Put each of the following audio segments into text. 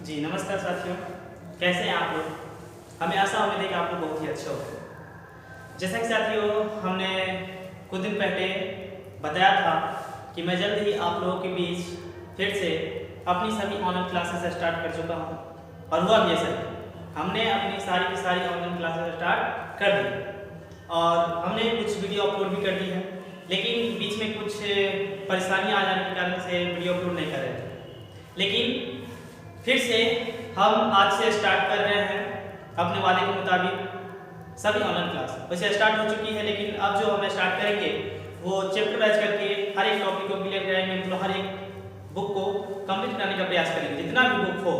जी नमस्कार साथियों, कैसे हैं आप लोग। हमें आशा उम्मीद है कि आप लोग बहुत ही अच्छा हो। जैसा कि साथियों हमने कुछ दिन पहले बताया था कि मैं जल्द ही आप लोगों के बीच फिर से अपनी सभी ऑनलाइन क्लासेस स्टार्ट कर चुका हूं। और हुआ भी ऐसा, हमने अपनी सारी की सारी ऑनलाइन क्लासेस स्टार्ट कर दी और हमने कुछ वीडियो अपलोड भी कर दी है, लेकिन बीच में कुछ परेशानियां आ जाने के कारण से वीडियो अपलोड नहीं कर रहे थे। लेकिन फिर से हम आज से स्टार्ट कर रहे हैं अपने वादे के मुताबिक सभी ऑनलाइन क्लास। वैसे स्टार्ट हो चुकी है, लेकिन अब जो हम स्टार्ट करेंगे वो चैप्टर वाइज करके हर एक टॉपिक को क्लियर कराएंगे, मतलब हर एक बुक को कंप्लीट करने का प्रयास करेंगे। जितना भी बुक हो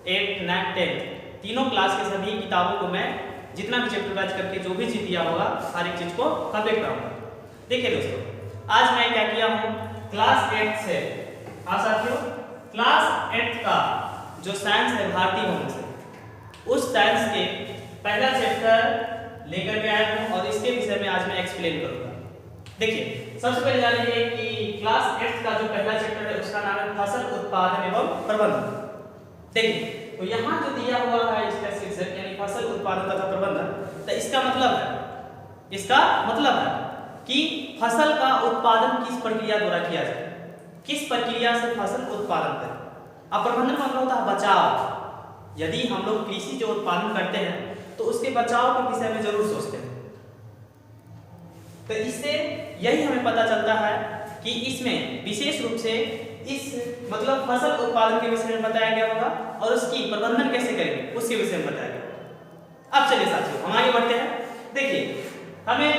8, 9, 10 तीनों क्लास के सभी किताबों को मैं जितना भी चैप्टर वाइज करके जो भी चीज दिया होगा हर एक चीज को कंप्लीट कराऊंगा। देखिए दोस्तों, आज मैं क्या किया हूँ, क्लास 8 से, हाँ साथियों, क्लास 8 का जो साइंस है भारतीय भौतिक से, उस साइंस के पहला चैप्टर लेकर के आया हूं और इसके विषय में आज मैं एक्सप्लेन करूंगा। देखिए सबसे पहले जानेंगे कि क्लास 8 का जो पहला चैप्टर है उसका नाम है फसल उत्पादन एवं प्रबंधन। देखिए तो यहाँ जो दिया हुआ है इसका शीर्षक यानी फसल उत्पादन तथा प्रबंधन, तो इसका मतलब है कि फसल का उत्पादन किस प्रक्रिया द्वारा किया जाए, किस प्रक्रिया से फसल उत्पादन करें। अब प्रबंधन का मतलब होता है बचाव। यदि हम लोग कृषि जो उत्पादन करते हैं तो उसके बचाव के विषय में जरूर सोचते हैं। तो इससे यही हमें पता चलता है कि इसमें विशेष रूप से इस मतलब फसल उत्पादन के विषय में बताया गया होगा और उसकी प्रबंधन कैसे करेंगे उसके विषय में बताया गया। अब चलिए साथियों हम आगे बढ़ते हैं। देखिए हमें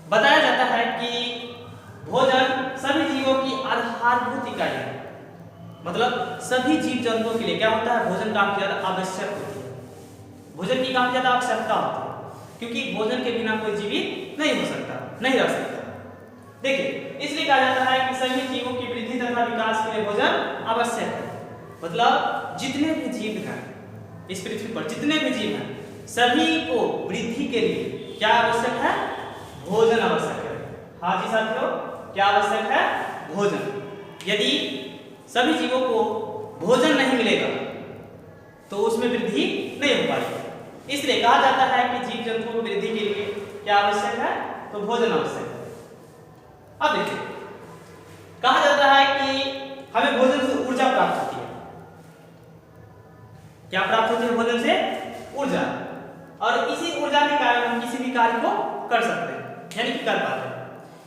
बताया जाता है कि भोजन सभी जीवों की आधारभूत इकाई है, मतलब सभी जीव जंतुओं के लिए क्या होता है, भोजन काफी ज्यादा आवश्यक होती है। भोजन की काफी ज्यादा आवश्यकता होती है क्योंकि भोजन के बिना कोई जीवित नहीं हो सकता, नहीं रह सकता। देखिए इसलिए कहा जाता है कि सभी जीवों की वृद्धि तथा विकास के लिए भोजन आवश्यक है। मतलब जितने भी जीव हैं इस पृथ्वी पर, जितने भी जीव हैं सभी को वृद्धि के लिए क्या आवश्यक है, भोजन आवश्यक है। हाँ जी साथियों, क्या आवश्यक है, भोजन। यदि सभी जीवों को भोजन नहीं मिलेगा तो उसमें वृद्धि नहीं हो पाएगी। इसलिए कहा जाता है कि जीव जंतुओं की वृद्धि के लिए क्या आवश्यक है, तो भोजन आवश्यक है। अब देखिए कहा जाता है कि हमें भोजन से ऊर्जा प्राप्त होती है। क्या प्राप्त होती है, भोजन से ऊर्जा, और इसी ऊर्जा के कारण हम किसी भी कार्य को कर सकते हैं, यानी कि कर पाते हैं।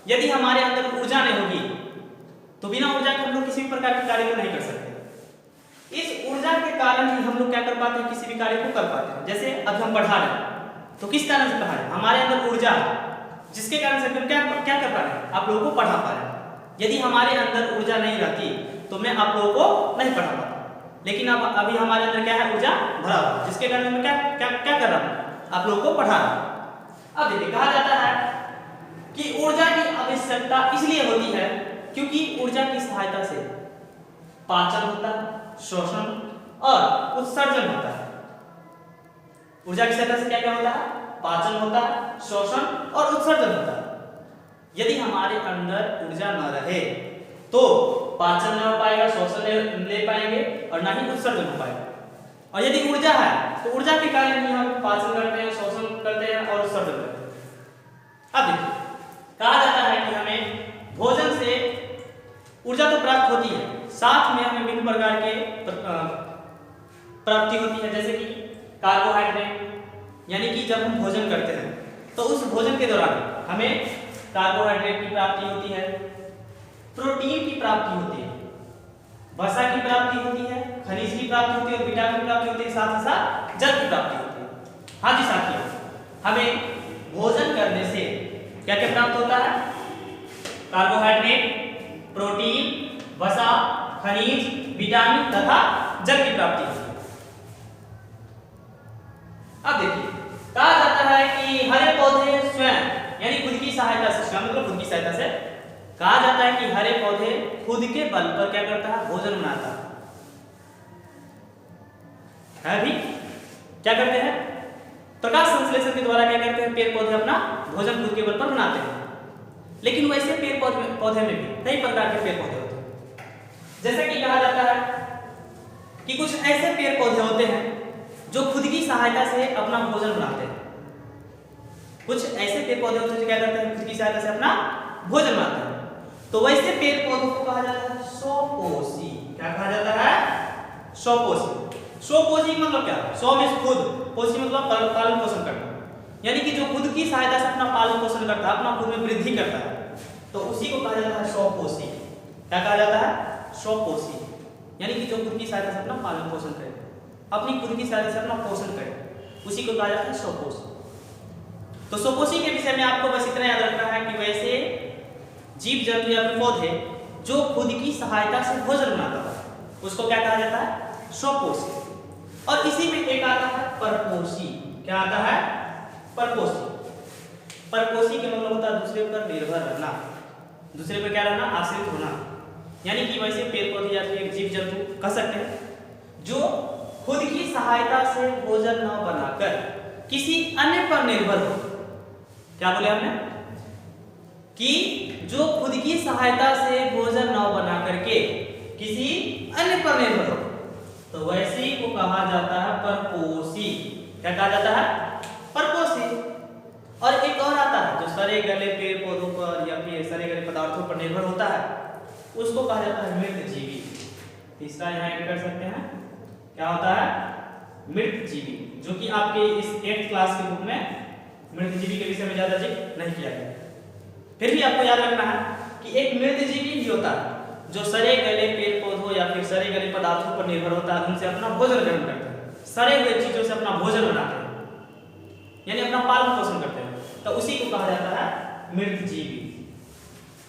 यदि हमारे अंदर ऊर्जा नहीं होगी तो बिना ऊर्जा के हम लोग किसी भी प्रकार के कार्य को नहीं कर सकते। इस ऊर्जा के कारण ही हम लोग क्या कर पाते हैं, किसी भी कार्य को कर पाते हैं। जैसे अब हम पढ़ा रहे हैं तो किस कारण से पढ़ा रहे हैं, हमारे अंदर ऊर्जा है जिसके कारण से हम क्या कर पा रहे हैं, आप लोगों को पढ़ा पा रहे हैं। यदि हमारे अंदर ऊर्जा नहीं रहती तो मैं आप लोगों को नहीं पढ़ा पाता। लेकिन अब अभी हमारे अंदर क्या है, ऊर्जा भरा हुआ, जिसके कारण मैं क्या कर रहा हूँ, आप लोगों को पढ़ा रहा हूँ। अब देखिए कहा जाता है कि ऊर्जा की आवश्यकता इसलिए होती है क्योंकि ऊर्जा की सहायता से पाचन होता है, शोषण और उत्सर्जन होता है। ऊर्जा की सहायता से क्या क्या होता है, पाचन होता है, शोषण और उत्सर्जन होता है। यदि हमारे अंदर ऊर्जा न रहे तो पाचन न हो पाएगा, शोषण ले पाएंगे और ना ही उत्सर्जन हो पाएगा। और यदि ऊर्जा है तो ऊर्जा के कारण ही हम पाचन करते हैं, शोषण करते हैं और उत्सर्जन करते हैं। अब देखिए कहा जाता है कि हमें भोजन से ऊर्जा तो प्राप्त होती है, साथ में हमें विभिन्न प्रकार के प्राप्ति होती है, जैसे कि कार्बोहाइड्रेट, यानी कि जब हम भोजन करते हैं तो उस भोजन के दौरान हमें कार्बोहाइड्रेट की प्राप्ति होती है, प्रोटीन की प्राप्ति होती है, वसा की प्राप्ति होती है, खनिज की प्राप्ति होती है और विटामिन की प्राप्ति होती है, साथ ही साथ जल की प्राप्ति होती है। हाँ जी साथियों, हमें भोजन करने से क्या क्या प्राप्त होता है, कार्बोहाइड्रेट, प्रोटीन, वसा, खनिज, विटामिन तथा जल की प्राप्ति होती है। अब देखिए कहा जाता है कि हरे पौधे स्वयं यानी खुद की सहायता से, स्वयं मतलब खुद की सहायता से, कहा जाता है कि हरे पौधे खुद के बल पर क्या करता है, भोजन बनाता है भी क्या करते हैं, प्रकाश संश्लेषण के द्वारा क्या करते हैं, पेड़ पौधे अपना भोजन खुद के बल पर बनाते हैं। लेकिन वैसे पेड़ पौधे में भी कई प्रकार के पेड़ पौधे होते हैं। जैसे कि कहा जाता है कि कुछ ऐसे पेड़ पौधे होते हैं जो खुद की सहायता से अपना भोजन बनाते हैं। कुछ ऐसे पेड़ पौधे होते हैं जो क्या करते हैं, खुद की सहायता से अपना भोजन बनाते हैं। तो वैसे पेड़ पौधों को कहा जाता है स्वपोषी। क्या कहा जाता है? स्वपोषी। स्वपोषी मतलब क्या? स्व मींस खुद, पोषी मतलब पालन पोषण करना, यानी कि जो खुद की सहायता से अपना पालन पोषण करता है, अपना खुद में वृद्धि करता है, तो उसी को कहा जाता है स्वपोषी। क्या कहा जाता है? स्वपोषी, यानी कि जो खुद की सहायता से अपना पालन पोषण करे, अपनी खुद की सहायता से अपना पोषण करे, उसी को कहा जाता है स्वपोषी। तो स्वपोषी के विषय में आपको बस इतना याद रखना है कि वैसे जीव जंतु या फिर पौधे जो खुद की सहायता से भोजन बनाता है, उसको क्या कहा जाता है? स्वपोषी। और इसी में एक आता है परपोषी। क्या आता है? परपोषी। परपोषी के मतलब होता है दूसरे पर निर्भर रहना, दूसरे पर क्या रहना? आश्रित होना, यानी कि वैसे पेड़ पौधे या फिर जीव जंतु कह सकते हैं जो खुद की सहायता से भोजन न बनाकर किसी अन्य पर निर्भर हो। क्या बोले हमने? कि जो खुद की सहायता से भोजन न बना करके किसी अन्य पर निर्भर हो, तो वैसे को कहा जाता है परपोषी। क्या कहा जाता है? परपोषी। और एक और आता है जो सड़े गले पेड़ पौधों पर या फिर सड़े गले पदार्थों पर निर्भर होता है, उसको कहा जाता है मृतजीवी। तीसरा यहाँ ऐड कर सकते हैं, क्या होता है? मृतजीवी, जो कि आपके इस 8th क्लास की बुक में मृतजीवी के विषय में ज्यादा जिक्र नहीं किया गया। फिर भी आपको याद रखना है कि एक मृतजीवी भी होता है जो सड़े गले पेड़ पौधों या फिर सड़े गले पदार्थों पर निर्भर होता है, उनसे अपना भोजन ग्रहण करता है, सड़े हुए चीजों से अपना भोजन बनाते हैं, यानी अपना पालन पोषण करते हैं, तो उसी को कहा जाता है मृतजीवी।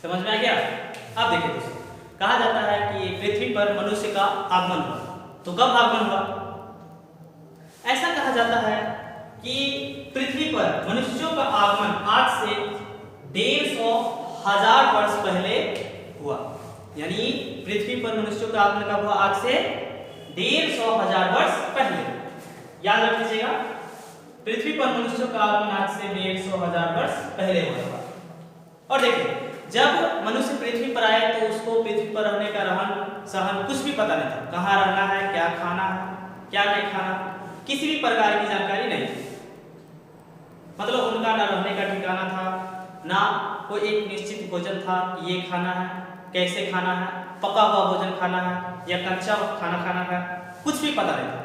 समझ में आ गया? अब देखिए दोस्तों, कहा जाता है कि पृथ्वी पर मनुष्य का आगमन हुआ। तो कब आगमन हुआ? ऐसा कहा जाता है कि पृथ्वी पर मनुष्यों का आगमन आज से 150,000 वर्ष पहले हुआ। यानी पृथ्वी पर मनुष्यों का आगमन कब हुआ? आज से 150,000 वर्ष पहले। याद रख लीजिएगा, पृथ्वी पर मनुष्यों का आगमन आज से 150,000 वर्ष पहले हुआ था। और देखिए, जब मनुष्य पृथ्वी पर आए तो उसको पृथ्वी पर रहने का रहन सहन कुछ भी पता नहीं था, कहाँ रहना है, क्या खाना है, क्या नहीं खाना, किसी भी प्रकार की जानकारी नहीं थी। मतलब उनका ना रहने का ठिकाना था, ना कोई एक निश्चित भोजन था कि ये खाना है, कैसे खाना है, पका हुआ भोजन खाना है या कच्चा खाना खाना है, कुछ भी पता नहीं था।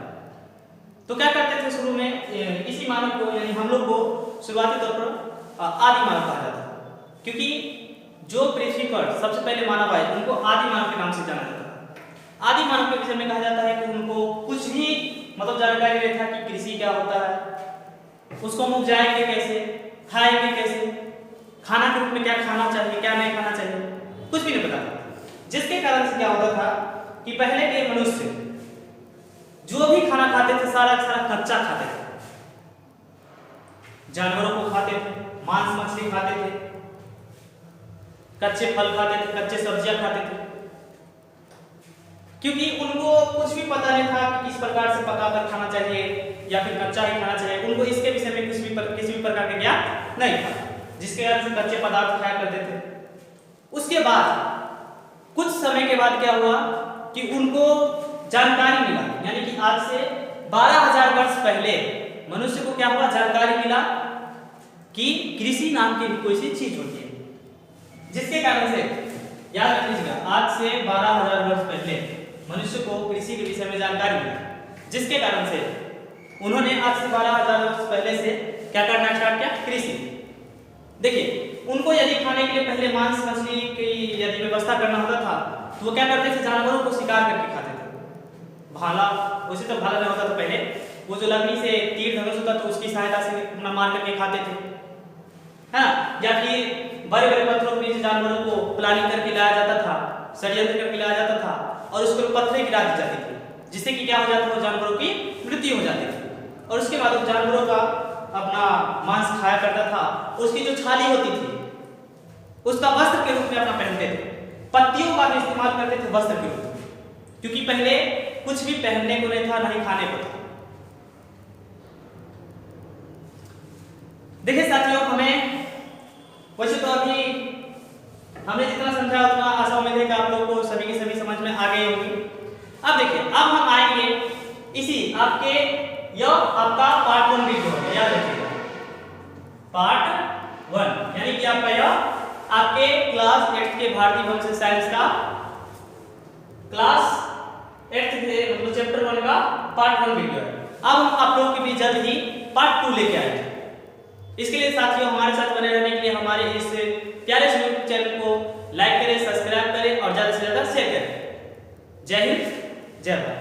तो क्या करते थे शुरू में? इसी मानव को, यानी हम लोग को शुरुआती तौर पर आदि मानव कहा जाता है, क्योंकि जो पृथ्वी पर सबसे पहले मानव आए उनको आदि मानव के नाम से जाना जाता है। आदि मानव के विषय में कहा जाता है कि उनको कुछ भी मतलब जानकारी नहीं था कि कृषि क्या होता है, उसको हम उपजाएंगे कैसे, खाएंगे कैसे, खाना के रूप में क्या खाना चाहिए, क्या नहीं खाना चाहिए, कुछ भी नहीं पता था। जिसके कारण से क्या होता था कि पहले के मनुष्य जो भी खाना खाते थे सारा कच्चा खाते थे, जानवरों को खाते थे, मांस मछली खाते थे, कच्चे फल खाते थे, कच्चे सब्जियां खाते थे, क्योंकि उनको कुछ भी पता नहीं था कि किस प्रकार से पकाकर खाना चाहिए या फिर कच्चा ही खाना चाहिए। उनको इसके विषय में किसी भी प्रकार का ज्ञान नहीं था, जिसके कारण से कच्चे पदार्थ खाया करते थे। उसके बाद कुछ समय के बाद क्या हुआ कि उनको जानकारी मिला, यानी कि आज से 12,000 वर्ष पहले मनुष्य को क्या हुआ? जानकारी मिला कि कृषि नाम की कोई सी चीज होती है, जिसके कारण से याद रख लीजिएगा, आज से 12,000 वर्ष पहले मनुष्य को कृषि के विषय में जानकारी मिली, जिसके कारण से उन्होंने आज से 12,000 वर्ष पहले से क्या करना स्टार्ट किया? कृषि। देखिए, उनको यदि खाने के लिए पहले मांस मछली की यदि व्यवस्था करना होता था तो वो क्या करते थे? जानवरों को शिकार करके खाते थे। भाला, वैसे तो भाला नहीं होता था पहले, वो जो लकड़ी से तीर धनुष होता था उसकी सहायता से अपना मार करके खाते थे, है ना? या फिर बड़े बड़े पत्थरों के नीचे जानवरों को प्लानिंग करके लाया जाता था, षड्यंत्र करके लाया जाता था और उसके ऊपर पत्थरें गिरा दी जाती थी, जिससे कि क्या हो जाता था? जानवरों की मृत्यु हो जाती थी। और उसके बाद उस जानवरों का अपना मांस खाया करता था, उसकी जो छाली होती थी उसका वस्त्र के रूप में अपना पहनते थे, पत्तियों का भी इस्तेमाल करते थे वस्त्र के रूप में, क्योंकि पहले कुछ भी पहनने को नहीं था, नहीं खाने को था। देखिए साथियों, हमें वैसे तो अभी हमने जितना समझा उतना आशा उम्मीद है कि आप लोगों को सभी की सभी समझ में आ गई होगी। अब देखिए, अब हम आएंगे यह आपका पार्ट 1 वीडियो है, याद रखिएगा पार्ट 1, यानी कि आपका यह आपके क्लास 8 के भारतीय वंश साइंस का क्लास 8 के मतलब चैप्टर 1 का पार्ट 1 वीडियो है। अब हम आप लोगों के बीच जल्द ही पार्ट 2 लेके आएंगे। इसके लिए साथियों हमारे साथ बने रहने के लिए हमारे इस प्यारे से यूट्यूब चैनल को लाइक करें, सब्सक्राइब करें और ज्यादा से ज्यादा शेयर करें। जय हिंद, जय भारत।